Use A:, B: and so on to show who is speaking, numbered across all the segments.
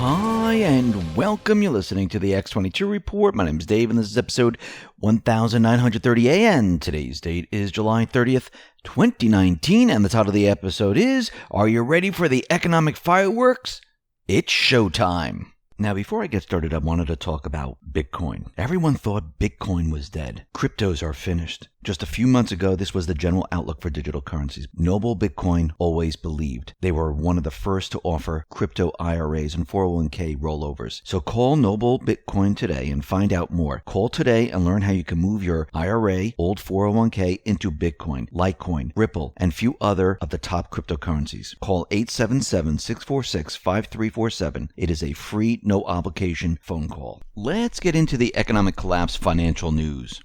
A: Hi, and welcome. You're listening to the X22 Report. My name is Dave, and this is episode 1930 AN. Today's date is July 30th, 2019, and the title of the episode is, Are You Ready for the Economic Fireworks? It's showtime. Now, before I get started, I wanted to talk about Bitcoin. Everyone thought Bitcoin was dead. Cryptos are finished. Just a few months ago, this was the general outlook for digital currencies. Noble Bitcoin always believed. They were one of the first to offer crypto IRAs and 401k rollovers. So call Noble Bitcoin today and find out more. Call today and learn how you can move your IRA, old 401k into Bitcoin, Litecoin, Ripple, and few other of the top cryptocurrencies. Call 877-646-5347. It is a free, no obligation phone call. Let's get into the economic collapse financial news.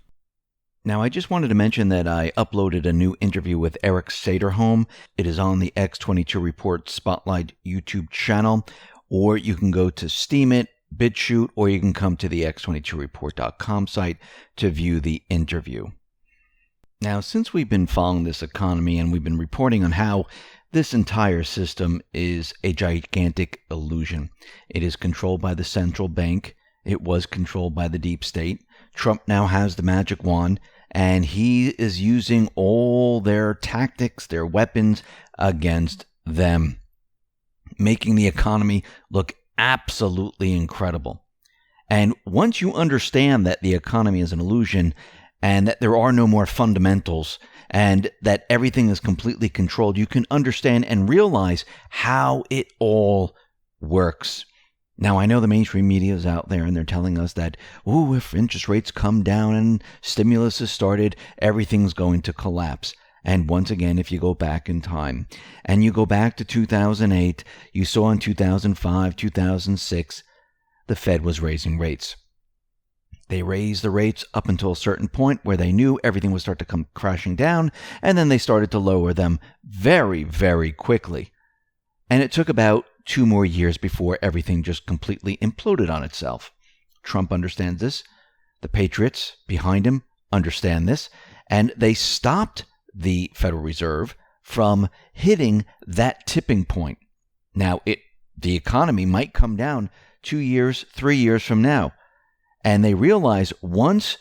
A: Now, I just wanted to mention that I uploaded a new interview with Eric Saderholm. It is on the X22 Report Spotlight YouTube channel, or you can go to Steemit, BitChute, or you can come to the x22report.com site to view the interview. Now, since we've been following this economy and we've been reporting on how this entire system is a gigantic illusion. It is controlled by the central bank. It was controlled by the deep state. Trump now has the magic wand, and he is using all their tactics, their weapons against them, making the economy look absolutely incredible. And once you understand that the economy is an illusion and that there are no more fundamentals and that everything is completely controlled, you can understand and realize how it all works. Now, I know the mainstream media is out there and they're telling us that, if interest rates come down and stimulus is started, everything's going to collapse. And once again, if you go back in time and you go back to 2008, you saw in 2005, 2006, the Fed was raising rates. They raised the rates up until a certain point where they knew everything would start to come crashing down, and then they started to lower them very, very quickly. And it took about 2 more years before everything just completely imploded on itself. Trump understands this. The patriots behind him understand this, and they stopped the Federal Reserve from hitting that tipping point. Now, the economy might come down 2 years, 3 years from now. And they realize once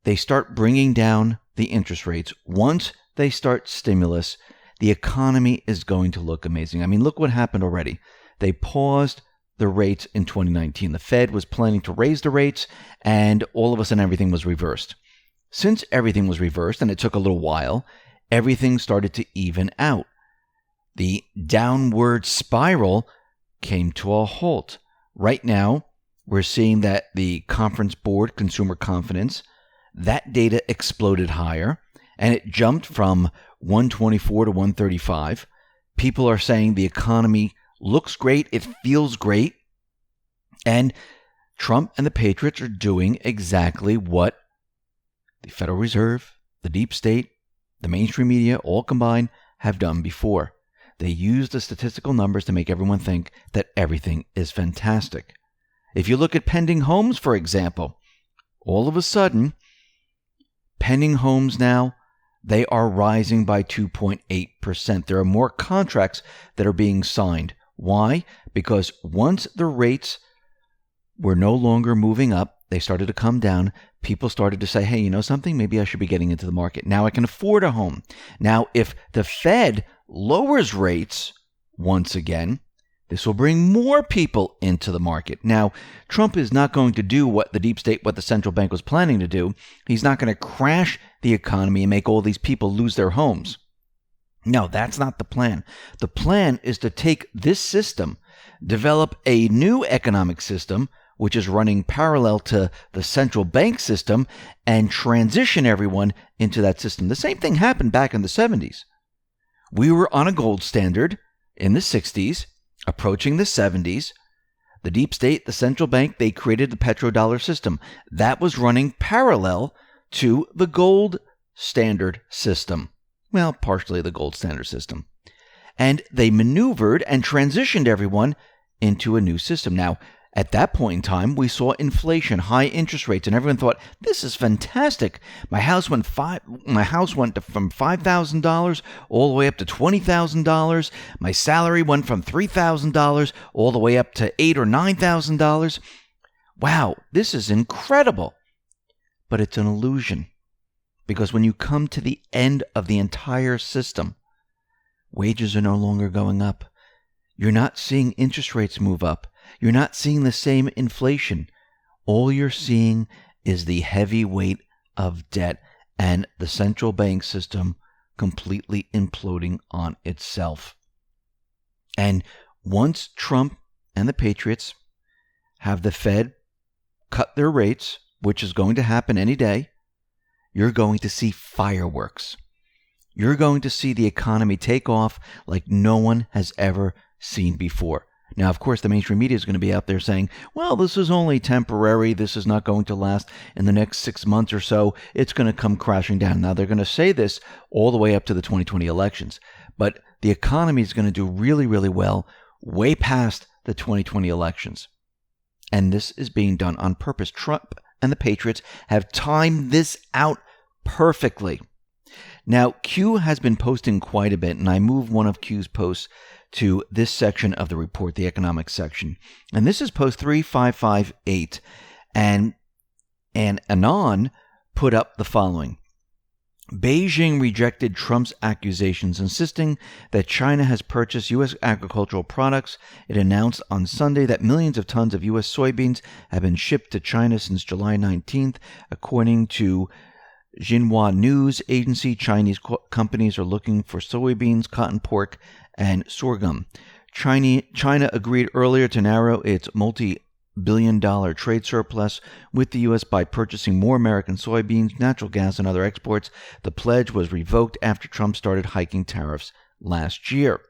A: they start bringing down the interest rates, once they start stimulus, the economy is going to look amazing. I mean, look what happened already. They paused the rates in 2019. The Fed was planning to raise the rates, and all of a sudden everything was reversed. Since everything was reversed, and it took a little while, everything started to even out. The downward spiral came to a halt. Right now, we're seeing that the Conference Board Consumer Confidence, that data exploded higher, and it jumped from 124 to 135. People are saying the economy looks great, it feels great, and Trump and the Patriots are doing exactly what the Federal Reserve, the deep state, the mainstream media, all combined, have done before. They use the statistical numbers to make everyone think that everything is fantastic. If you look at pending homes, for example, all of a sudden, pending homes now, they are rising by 2.8%. There are more contracts that are being signed. Why? Because once the rates were no longer moving up, they started to come down, people started to say, hey, you know something? Maybe I should be getting into the market. Now I can afford a home. Now, if the Fed lowers rates once again, this will bring more people into the market. Now, Trump is not going to do what the deep state, what the central bank was planning to do. He's not going to crash the economy and make all these people lose their homes. No, that's not the plan. The plan is to take this system, develop a new economic system, which is running parallel to the central bank system, and transition everyone into that system. The same thing happened back in the 70s. We were on a gold standard in the 60s. Approaching the 70s, the deep state, the central bank, they created the petrodollar system. That was running parallel to the gold standard system. Well, partially the gold standard system. And they maneuvered and transitioned everyone into a new system. Now, At that point in time, we saw inflation, high interest rates, and everyone thought, this is fantastic. My house went from $5,000 all the way up to $20,000. My salary went from $3,000 all the way up to $8,000 or $9,000. Wow, this is incredible. But it's an illusion. Because when you come to the end of the entire system, wages are no longer going up. You're not seeing interest rates move up. You're not seeing the same inflation. All you're seeing is the heavy weight of debt and the central bank system completely imploding on itself. And once Trump and the patriots have the Fed cut their rates, which is going to happen any day, you're going to see fireworks. You're going to see the economy take off like no one has ever seen before. Now, of course, the mainstream media is going to be out there saying, well, this is only temporary. This is not going to last in the next 6 months or so. It's going to come crashing down. Now, they're going to say this all the way up to the 2020 elections. But the economy is going to do really, really well way past the 2020 elections. And this is being done on purpose. Trump and the patriots have timed this out perfectly. Now, Q has been posting quite a bit, and I moved one of Q's posts to this section of the report, the economic section. And this is post 3558. And Anon put up the following. Beijing rejected Trump's accusations, insisting that China has purchased U.S. agricultural products. It announced on Sunday that millions of tons of U.S. soybeans have been shipped to China since July 19th. According to Xinhua News Agency, Chinese companies are looking for soybeans, cotton, pork, and sorghum. China agreed earlier to narrow its multi-billion-dollar trade surplus with the U.S. by purchasing more American soybeans, natural gas, and other exports. The pledge was revoked after Trump started hiking tariffs last year.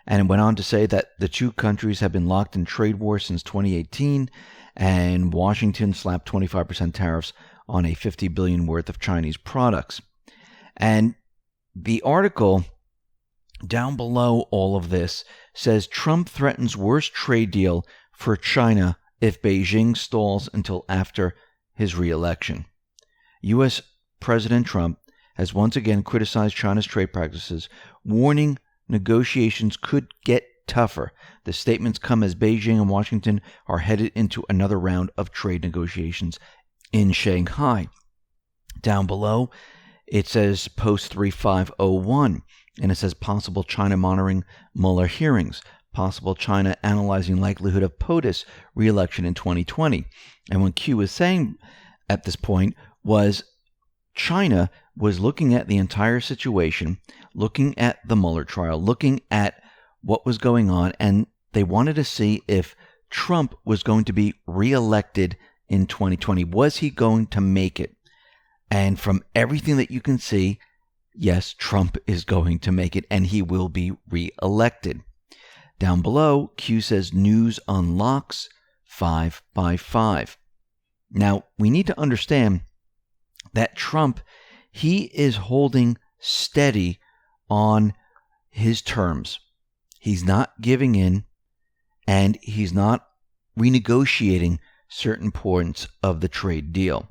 A: And it went on to say that the two countries have been locked in trade war since 2018, and Washington slapped 25% tariffs on a $50 billion worth of Chinese products. And the article down below all of this says Trump threatens worst trade deal for China if Beijing stalls until after his re-election. U.S. President Trump has once again criticized China's trade practices, warning negotiations could get tougher. The statements come as Beijing and Washington are headed into another round of trade negotiations in Shanghai. Down below, it says post 3501, and it says possible China monitoring Mueller hearings, possible China analyzing likelihood of POTUS re-election in 2020. And what Q was saying at this point was China was looking at the entire situation, looking at the Mueller trial, looking at what was going on, and they wanted to see if Trump was going to be re-elected in 2020. Was he going to make it? And from everything that you can see, yes, Trump is going to make it, and he will be re-elected. Down below, Q says news unlocks 5 by 5. Now, we need to understand that Trump, he is holding steady on his terms. He's not giving in, and he's not renegotiating certain points of the trade deal.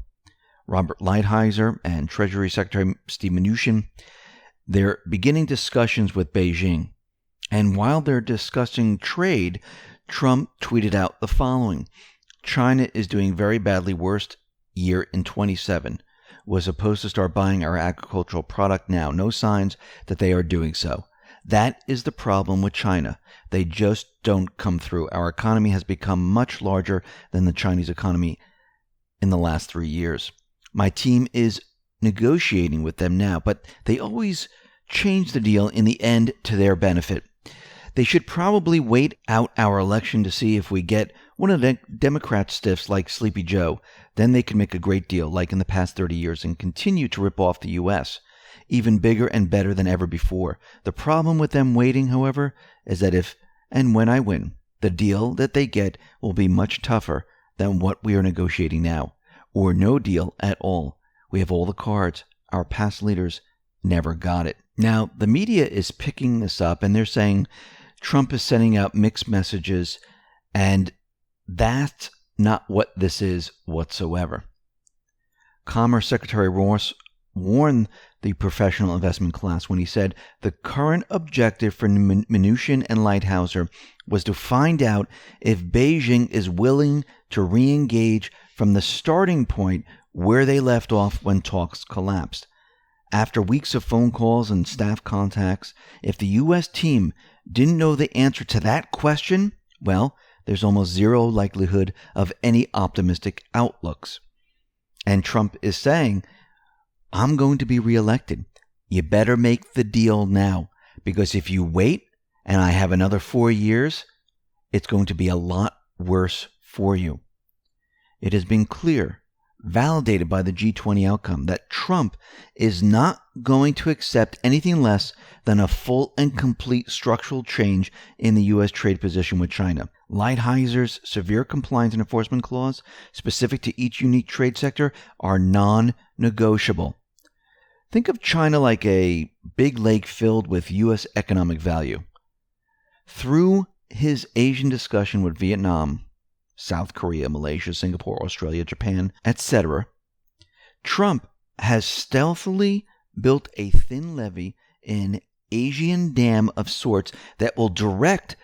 A: Robert Lighthizer and Treasury Secretary Steve Mnuchin, they're beginning discussions with Beijing. And while they're discussing trade, Trump tweeted out the following. China is doing very badly, worst year in 27. Was supposed to start buying our agricultural product now. No signs that they are doing so. That is the problem with China. They just don't come through. Our economy has become much larger than the Chinese economy in the last 3 years. My team is negotiating with them now, but they always change the deal in the end to their benefit. They should probably wait out our election to see if we get one of the Democrat stiffs like Sleepy Joe. Then they can make a great deal like in the past 30 years and continue to rip off the U.S., even bigger and better than ever before. The problem with them waiting, however, is that if and when I win, the deal that they get will be much tougher than what we are negotiating now, or no deal at all. We have all the cards. Our past leaders never got it. Now, the media is picking this up, and they're saying Trump is sending out mixed messages, and That's not what this is whatsoever. Commerce Secretary Ross warned the professional investment class when he said the current objective for Mnuchin and Lighthizer was to find out if Beijing is willing to re-engage from the starting point where they left off when talks collapsed. After weeks of phone calls and staff contacts, if the U.S. team didn't know the answer to that question, well, there's almost zero likelihood of any optimistic outlooks. And Trump is saying, I'm going to be reelected. You better make the deal now, because if you wait and I have another 4 years, it's going to be a lot worse for you. It has been clear, validated by the G20 outcome, that Trump is not going to accept anything less than a full and complete structural change in the U.S. trade position with China. Lighthizer's severe compliance and enforcement clause, specific to each unique trade sector, are non-negotiable. Think of China like a big lake filled with U.S. economic value. Through his Asian discussion with Vietnam, South Korea, Malaysia, Singapore, Australia, Japan, etc., Trump has stealthily built a thin levee, an Asian dam of sorts that will direct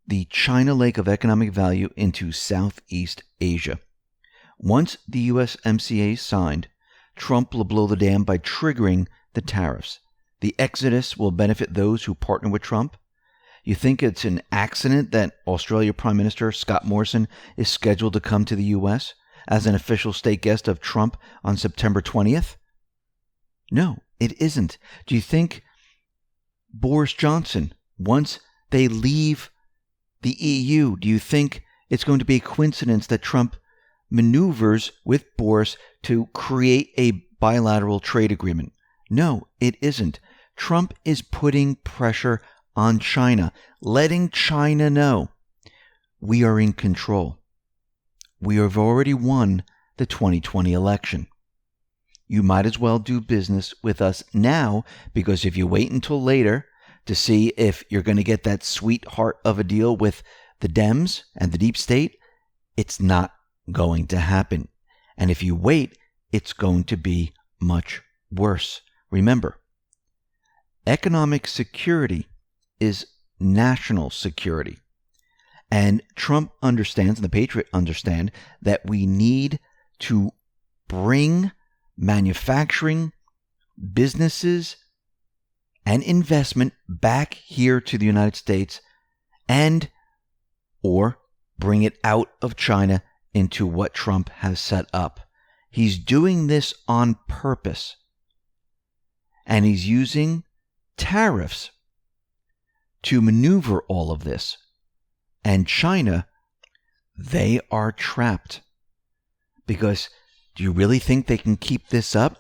A: the China Lake of economic value into Southeast Asia. Once the USMCA is signed, Trump will blow the dam by triggering the tariffs. The exodus will benefit those who partner with Trump. You think it's an accident that Australia Prime Minister Scott Morrison is scheduled to come to the U.S. as an official state guest of Trump on September 20th? No, it isn't. Do you think Boris Johnson, once they leave the EU, do you think it's going to be a coincidence that Trump maneuvers with Boris to create a bilateral trade agreement? No, it isn't. Trump is putting pressure on China, letting China know we are in control. We have already won the 2020 election. You might as well do business with us now, because if you wait until later to see if you're going to get that sweetheart of a deal with the Dems and the deep state, it's not going to happen. And if you wait, it's going to be much worse. Remember, economic security is national security. And Trump understands, and the Patriots understand, that we need to bring manufacturing, businesses, and investment back here to the United States, and or bring it out of China into what Trump has set up. He's doing this on purpose. And he's using tariffs to maneuver all of this. And China, they are trapped. Because do you really think they can keep this up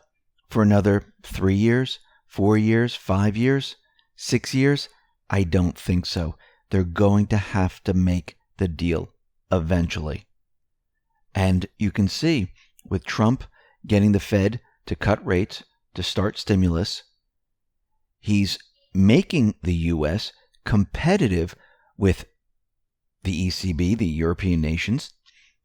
A: for another 3 years, 4 years, 5 years, 6 years? I don't think so. They're going to have to make the deal eventually. And you can see with Trump getting the Fed to cut rates, to start stimulus, he's making the U.S. competitive with the ECB, the European nations,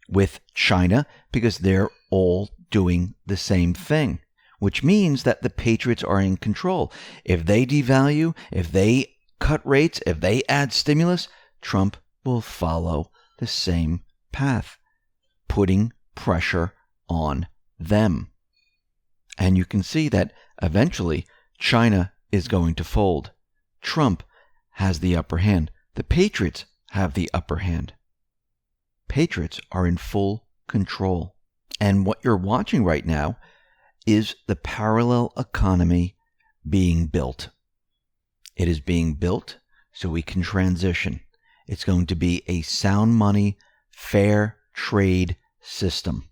A: with China, because they're all doing the same thing, which means that the patriots are in control. If they devalue, if they cut rates, if they add stimulus, Trump will follow the same path, putting pressure on them. And you can see that eventually China is going to fold. Trump has the upper hand. The patriots have the upper hand. Patriots are in full control. And what you're watching right now is the parallel economy being built. It is being built so we can transition. It's going to be a sound money, fair trade system.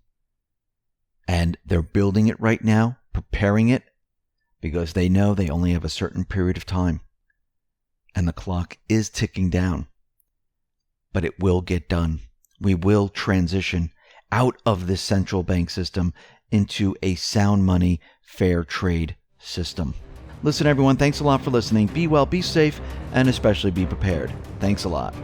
A: And they're building it right now, preparing it, because they know they only have a certain period of time. And the clock is ticking down. But it will get done. We will transition out of this central bank system into a sound money, fair trade system. Listen, everyone, thanks a lot for listening. Be well, be safe, and especially be prepared. Thanks a lot.